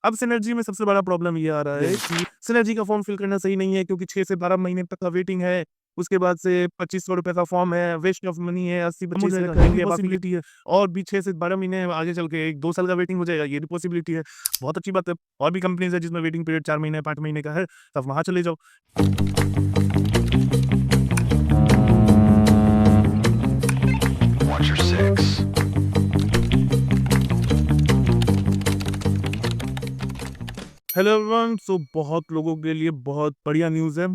अब सिनर्जी में सबसे बड़ा प्रॉब्लम ये आ रहा है कि सिनर्जी का फॉर्म फिल करना सही नहीं है, क्योंकि 6 से 12 महीने तक का वेटिंग है। उसके बाद से 2500 रुपए का फॉर्म है, वेस्ट ऑफ मनी है, 80 बच्चे जाएगा, सेलेक्ट ये भी करेंगे, पॉसिबिलिटी है। और भी 6 से 12 महीने आगे चल के 1-2 साल का वेटिंग हो जाएगा, ये भी पॉसिबिलिटी है। बहुत अच्छी बात है। और भी कंपनीज है जिसमें वेटिंग पीरियड 4 महीने 5 महीने का है, तब वहां चले जाओ। Watch your six. Hello everyone, so बहुत लोगों के लिए बहुत बढ़िया न्यूज़ है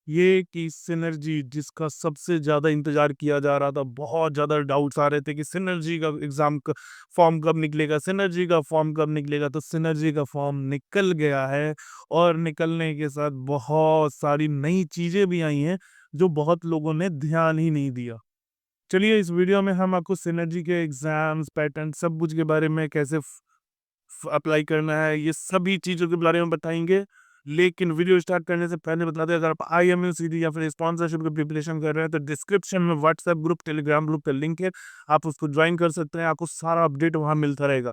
ये कि सिनर्जी, जिसका सबसे ज़्यादा इंतज़ार किया जा रहा था, बहुत ज़्यादा डाउट्स आ रहे थे कि सिनर्जी का एग्ज़ाम का फॉर्म कब निकलेगा, सिनर्जी का फॉर्म कब निकलेगा, तो सिनर्जी का फॉर्म निकल गया है। और निकलने के साथ बहुत सारी नई चीज़ें भी आई हैं जो बहुत लोगों ने ध्यान ही नहीं दिया। चलिए, इस वीडियो में हम आपको सिनर्जी के एग्ज़ाम्स, पैटर्न, सब कुछ के बारे में कैसे अप्लाई करना है, ये सभी चीज़ों के बारे में बताएँगे। लेकिन वीडियो स्टार्ट करने से पहले बता दें, अगर आप आईएमयू सीडी या फिर स्पॉन्सरशिप की प्रिपरेशन कर रहे हैं, तो डिस्क्रिप्शन में व्हाट्सएप ग्रुप, टेलीग्राम ग्रुप का लिंक है। आप उसको ज्वाइन कर सकते हैं, आपको सारा अपडेट वहाँ मिलता रहेगा।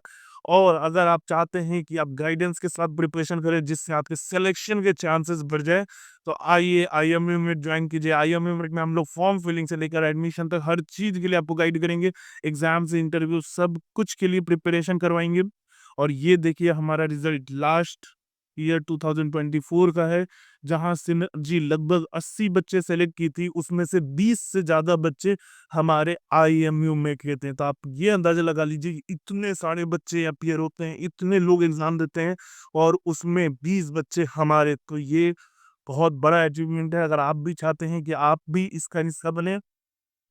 और अगर आप चाहते हैं कि आप गाइडेंस के साथ प्रिपरेशन करें, जिससे आपके सिलेक्शन के चांसेस बढ़ जाए, तो आइए आईएमयू में ज्वाइन कीजिए। आईएमयू में हम लोग फॉर्म फिलिंग से लेकर एडमिशन तक हर चीज़ के लिए आपको गाइड करेंगे। एग्ज़ाम से इंटरव्यू, सब कुछ के लिए प्रिपरेशन करवाएँगे। और ये देखिए, हमारा रिजल्ट लास्ट ईयर 2024 का है, जहाँ सिनर्जी लगभग 80 बच्चे सेलेक्ट की थी, उसमें से 20 से ज़्यादा बच्चे हमारे आईएमयू में के थे। तो आप ये अंदाज़ा लगा लीजिए, इतने सारे बच्चे अपीयर होते हैं, इतने लोग एग्ज़ाम देते हैं, और उसमें 20 बच्चे हमारे। तो ये बहुत बड़ा अचीवमेंट है। अगर आप भी चाहते हैं कि आप भी इसका हिस्सा बने,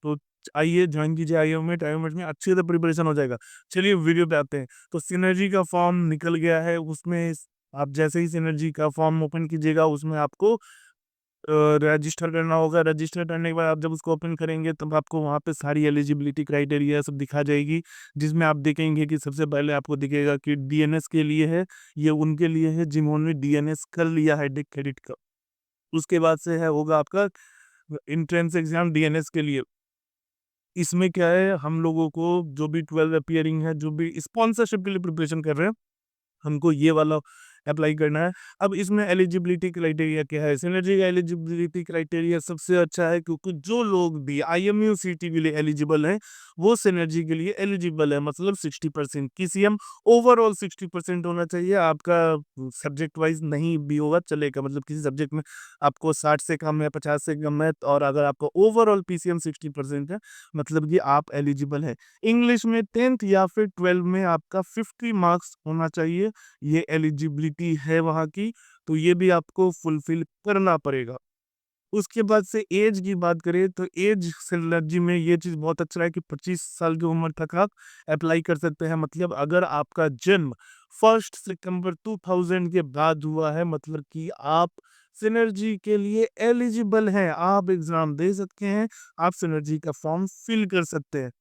तो आइए ज्वाइन कीजिए आईओमेट में अच्छे से प्रिपरेशन हो जाएगा। चलिए वीडियो पे आते हैं। तो सिनर्जी का फॉर्म निकल गया है, उसमें आप जैसे ही सिनर्जी का फॉर्म ओपन कीजिएगा, उसमें आपको रजिस्टर करना होगा। रजिस्टर करने के बाद आप जब उसको ओपन करेंगे, तब आपको वहाँ पे सारी एलिजिबिलिटी क्राइटेरिया सब दिखा जाएगी, जिसमें आप देखेंगे कि सबसे पहले आपको दिखेगा कि डीएनएस के लिए है। ये उनके लिए है जिन्होंने डीएनएस कर लिया है, डिक क्रेडिट का। उसके बाद से है होगा आपका एंट्रेंस एग्जाम डीएनएस के लिए। इसमें क्या है, हम लोगों को जो भी 12 अपीयरिंग है, जो भी स्पॉन्सरशिप के लिए प्रिपरेशन कर रहे हैं, हमको ये वाला अप्लाई करना है। अब इसमें एलिजिबिलिटी क्राइटेरिया क्या है? सिनर्जी का एलिजिबिलिटी क्राइटेरिया सबसे अच्छा है, क्योंकि जो लोग भी आईएमयू सीटी के लिए एलिजिबल हैं, वो सिनर्जी के लिए एलिजिबल है। मतलब 60% पीसीएम, ओवरऑल 60% होना चाहिए आपका। सब्जेक्ट वाइज नहीं भी होगा चलेगा, मतलब किसी सब्जेक्ट में आपको 60 से कम है, 50 से कम है, और अगर आपका ओवरऑल पीसीएम 60% है, मतलब कि आप एलिजिबल है। इंग्लिश में 10th या फिर 12 में आपका 50 मार्क्स होना चाहिए, ये एलिजिबिलिटी है वहाँ की। तो ये भी आपको फुलफिल करना पड़ेगा। उसके बाद से एज की बात करें, तो एज सिनर्जी में ये चीज़ बहुत अच्छा है कि 25 साल की उम्र तक आप अप्लाई कर सकते हैं। मतलब अगर आपका जन्म 1 सितंबर 2000 के बाद हुआ है, मतलब कि आप सिनर्जी के लिए एलिजिबल हैं, आप एग्ज़ाम दे सकते हैं, आप सिनर्जी का फॉर्म फिल कर सकते हैं।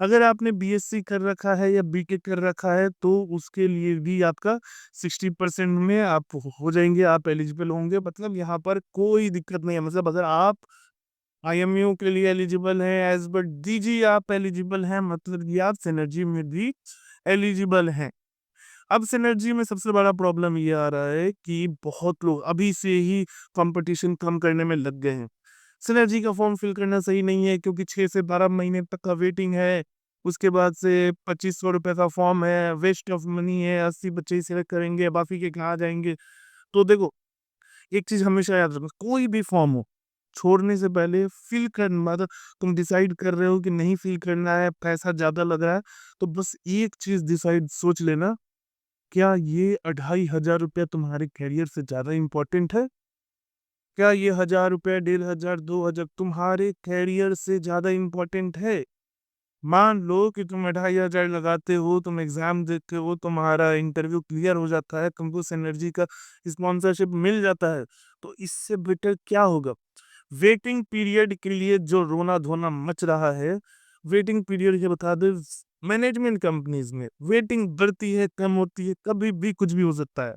अगर आपने बीएससी कर रखा है या बीटेक कर रखा है, तो उसके लिए भी आपका 60% में आप हो जाएँगे, आप एलिजिबल होंगे। मतलब यहाँ पर कोई दिक्कत नहीं है। मतलब अगर आप आईएमयू के लिए एलिजिबल हैं, एज़ पर डीजी आप एलिजिबल हैं, मतलब कि आप सिनर्जी में भी एलिजिबल हैं। अब सिनर्जी में सबसे बड़ा प्रॉब्लम ये आ रहा है कि बहुत लोग अभी से ही कंपटीशन कम करने में लग गए हैं। सिनर्जी का फॉर्म फिल करना सही नहीं है, क्योंकि 6 से 12 महीने तक का वेटिंग है। उसके बाद से 2500 रुपए का फॉर्म है, वेस्ट ऑफ मनी है, 80 बच्चे ही सिलेक्ट करेंगे, बाकी के कहाँ जाएँगे? तो देखो, एक चीज़ हमेशा याद रखना, कोई भी फॉर्म हो, छोड़ने से पहले फिल मतलब तुम डिसाइड कर रहे हो कि नहीं फिल करना है, पैसा ज़्यादा लग रहा है, तो बस एक चीज़ डिसाइड सोच लेना, क्या ये 2500 रुपया तुम्हारे करियर से ज़्यादा इम्पोर्टेंट है? क्या ये 1000 रुपए, 1500, 2000 तुम्हारे करियर से ज़्यादा इम्पोर्टेंट है? मान लो कि तुम 2500 लगाते हो, तुम एग्ज़ाम देते हो, तुम्हारा इंटरव्यू क्लियर हो जाता है, तुमको सिनर्जी का स्पॉन्सरशिप मिल जाता है, तो इससे बेटर क्या होगा? वेटिंग पीरियड के लिए जो रोना-धोना मच रहा है, वेटिंग पीरियड ये बता दें, मैनेजमेंट कंपनीज़ में वेटिंग बढ़ती है, कम होती है, कभी भी कुछ भी हो सकता है।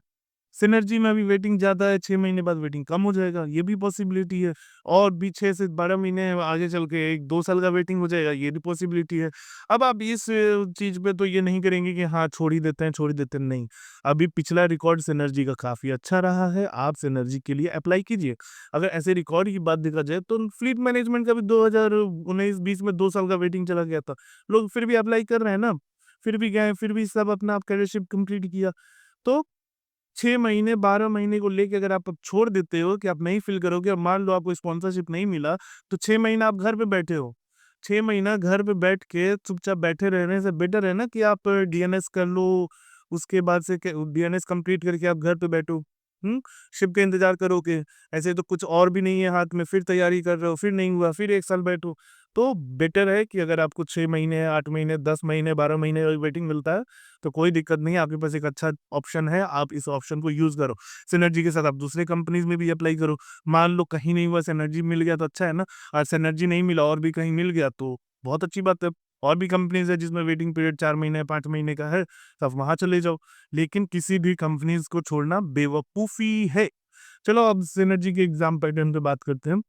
सिनर्जी में अभी वेटिंग ज़्यादा है, 6 महीने बाद वेटिंग कम हो जाएगा, ये भी पॉसिबिलिटी है। और भी 6 से 12 महीने आगे चल के 1-2 साल का वेटिंग हो जाएगा, ये भी पॉसिबिलिटी है। अब आप इस चीज़ पे तो ये नहीं करेंगे कि हाँ, छोड़ ही देते हैं, नहीं। अभी पिछला रिकॉर्ड सिनर्जी का काफ़ी अच्छा रहा है, आप सिनर्जी के लिए अप्लाई कीजिए। अगर ऐसे रिकॉर्ड की बात देखा जाए तो फ्लीट मैनेजमेंट का भी 2019-20 में 2 साल का वेटिंग चला गया था। लोग फिर भी अप्लाई कर रहे हैं ना, फिर भी गए, फिर भी सब अपना कैडरशिप कंप्लीट किया। तो 6 महीने, 12 महीने को लेके अगर आप अब छोड़ देते हो कि आप नहीं फ़िल करोगे और मान लो आपको स्पॉन्सरशिप नहीं मिला, तो 6 महीना आप घर पे बैठे हो। 6 महीना घर पे बैठ के चुपचाप बैठे रहने से बेटर है ना कि आप डीएनएस कर लो, उसके बाद से क डीएनएस कंप्लीट करके आप घर पे बैठो। शिप का इंतज़ार करोगे, ऐसे तो कुछ और भी नहीं है हाथ में, फिर तैयारी कर रहे हो, फिर नहीं हुआ, फिर 1 साल बैठो। तो बेटर है कि अगर आपको 6 महीने, 8 महीने, 10 महीने, 12 महीने का वेटिंग मिलता है, तो कोई दिक्कत नहीं है, आपके पास एक अच्छा ऑप्शन है, आप इस ऑप्शन को यूज़ करो। सिनर्जी के साथ आप दूसरे कंपनीज़ में भी अप्लाई करो। मान लो कहीं नहीं हुआ, सिनर्जी मिल गया तो अच्छा है ना, और सिनर्जी नहीं मिला और भी कहीं मिल गया तो बहुत अच्छी बात है। और भी कंपनीज़ है जिसमें वेटिंग पीरियड 4 महीने, 5 महीने का है, तो आप वहाँ चले जाओ। लेकिन किसी भी कंपनीज़ को छोड़ना बेवकूफ़ी है। चलो अब सिनर्जी के एग्ज़ाम पैटर्न पे बात करते हैं।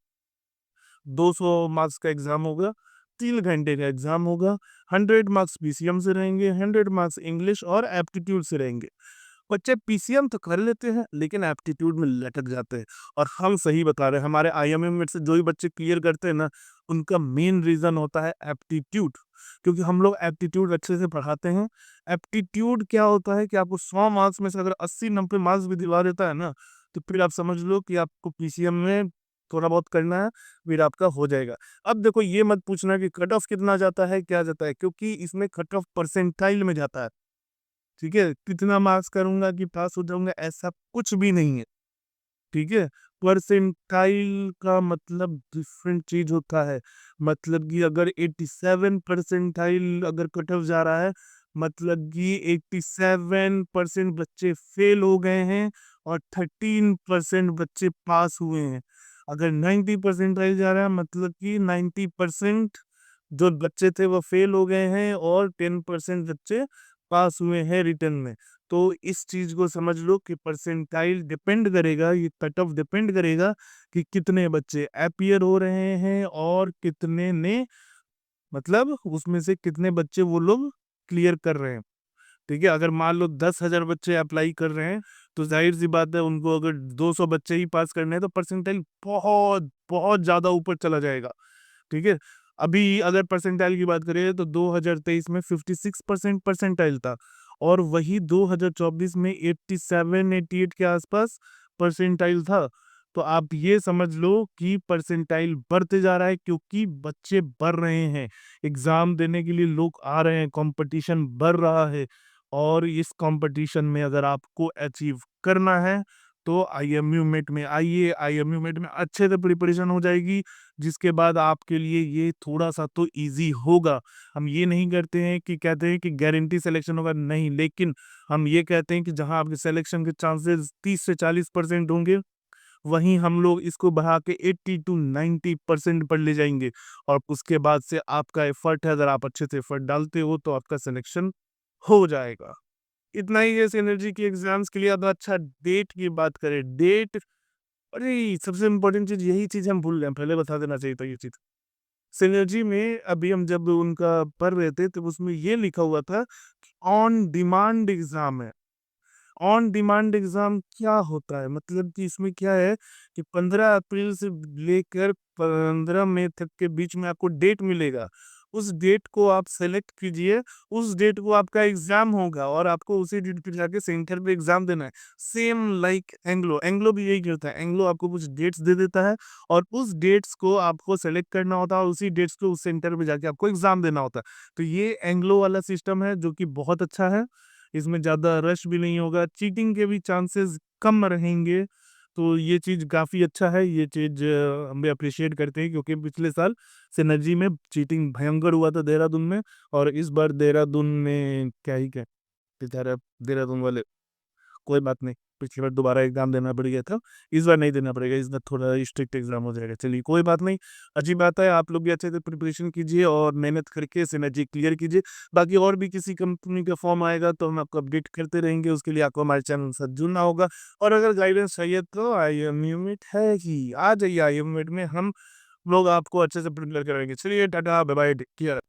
200 मार्क्स का एग्ज़ाम होगा, 3 घंटे का एग्ज़ाम होगा, 100 मार्क्स पीसीएम से रहेंगे, 100 मार्क्स इंग्लिश और एप्टीट्यूड से रहेंगे। बच्चे पीसीएम तो कर लेते हैं, लेकिन एप्टीट्यूड में लटक जाते हैं और हम सही बता रहे हैं, हमारे आईएमएम में से जो भी बच्चे क्लियर करते हैं ना, उनका मेन रीज़न होता है एप्टीट्यूड, क्योंकि हम लोग एप्टीट्यूड अच्छे से पढ़ाते हैं। एप्टीट्यूड क्या होता है कि आपको 100 मार्क्स में से अगर 80-90 मार्क्स भी दिलवा देता है ना, तो फिर आप समझ लो कि आपको पीसीएम में थोड़ा बहुत करना है, फिर आपका हो जाएगा। अब देखो ये मत पूछना कि कट ऑफ कितना जाता है, क्या जाता है, क्योंकि इसमें कट ऑफ परसेंटाइल में जाता है। ठीक है? कितना मार्क्स करूँगा कि पास हो जाऊँगा, ऐसा कुछ भी नहीं है। ठीक है? परसेंटाइल का मतलब डिफरेंट चीज़ होता है। मतलब कि अगर 87 परसेंटाइल अगर कट ऑफ जा रहा है, मतलब कि 87% बच्चे फेल हो गए हैं और 13% बच्चे पास हुए हैं। अगर 90 परसेंटाइल जा रहा है, मतलब कि 90% जो बच्चे थे वो फेल हो गए हैं और 10% बच्चे पास हुए हैं रिटन में। तो इस चीज़ को समझ लो कि परसेंटाइल डिपेंड करेगा, ये कट ऑफ डिपेंड करेगा कि कितने बच्चे अपीयर हो रहे हैं और कितने ने, मतलब उसमें से कितने बच्चे वो लोग क्लियर कर रहे हैं। ठीक है? अगर मान लो 10,000 बच्चे अप्लाई कर रहे हैं, तो ज़ाहिर-सी बात है उनको अगर 200 बच्चे ही पास करने हैं तो परसेंटाइल बहुत, बहुत ज़्यादा ऊपर चला जाएगा। ठीक है? अभी अगर परसेंटाइल की बात करें तो 2023 में 56% परसेंटाइल था और वही 2024 में 87-88 के आसपास परसेंटाइल था। तो आप ये समझ लो कि परसेंटाइल बढ़ते जा रहा है क्योंकि बच्चे बढ़ रहे हैं, एग्ज़ाम देने के लिए लोग आ रहे हैं, कॉम्पिटिशन बढ़ रहा है और इस कॉम्पिटिशन में अगर आपको अचीव करना है, तो आईएमयू मेट में आइए, आईएमयू मेट में अच्छे से प्रिपरेशन हो जाएगी, जिसके बाद आपके लिए ये थोड़ा-सा तो ईज़ी होगा। हम ये नहीं करते हैं कि कहते हैं कि गारंटी सिलेक्शन होगा, नहीं, लेकिन हम ये कहते हैं कि जहाँ आपके सिलेक्शन के चांसेस 30 से 40% होंगे, वहीं हम लोग इसको बढ़ा के 80 टू 90% पर ले जाएँगे और उसके बाद से आपका एफर्ट है, अगर आप अच्छे से एफर्ट डालते हो, तो आपका सिलेक्शन हो जाएगा। इतना ही है इस एनर्जी की एग्ज़ाम्स के लिए। अब अच्छा डेट की बात करें, डेट, अरे! सबसे इम्पोर्टेंट चीज़ यही चीज़ हम भूल गए, पहले बता देना चाहिए था ये चीज़। सिनर्जी में अभी हम जब उनका पढ़ रहे थे, तब उसमें ये लिखा हुआ था कि ऑन डिमांड एग्ज़ाम है। ऑन डिमांड एग्ज़ाम क्या होता है? मतलब कि इसमें क्या है कि 15 अप्रैल से लेकर 15 मई तक के बीच में आपको डेट मिलेगा। उस डेट को आप सेलेक्ट कीजिए, उस डेट को आपका एग्ज़ाम होगा और आपको उसी डेट पे जाके सेंटर पे एग्ज़ाम देना है। सेम लाइक एंग्लो, एंग्लो भी यही करता है। एंग्लो आपको कुछ डेट्स दे देता है और उस डेट्स को आपको सेलेक्ट करना होता है और उसी डेट्स को उस सेंटर पे जाके आपको एग्ज़ाम देना होता है। तो ये एंग्लो वाला सिस्टम है जो कि बहुत अच्छा है। इसमें ज़्यादा रश भी नहीं होगा, चीटिंग के भी चांसेस कम रहेंगे, तो ये चीज़ काफ़ी अच्छा है, ये चीज़ हम भी एप्रिशिएट करते हैं क्योंकि पिछले साल सिनर्जी में चीटिंग भयंकर हुआ था देहरादून में और इस बार देहरादून में क्या ही कहें, बेचारा देहरादून वाले, कोई बात नहीं। पिछली बार दोबारा एग्ज़ाम देना पड़ गया था, इस बार नहीं देना पड़ेगा, इस बार थोड़ा स्ट्रिक्ट एग्ज़ाम हो जाएगा। चलिए कोई बात नहीं, अच्छी बात है, आप लोग भी अच्छे से प्रिपरेशन कीजिए और मेहनत करके सिनर्जी क्लियर कीजिए। बाकी और भी किसी कंपनी का फॉर्म आएगा तो हम आपको अपडेट करते रहेंगे, उसके लिए आपको हमारे चैनल के साथ जुड़ना होगा। और अगर गाइडेंस चाहिए तो IMUMIT है ही, आ जाइए IMUMIT में, हम लोग आपको अच्छे से प्रिपेयर कराएँगे। चलिए टाटा, बाय-बाय, टेक केयर।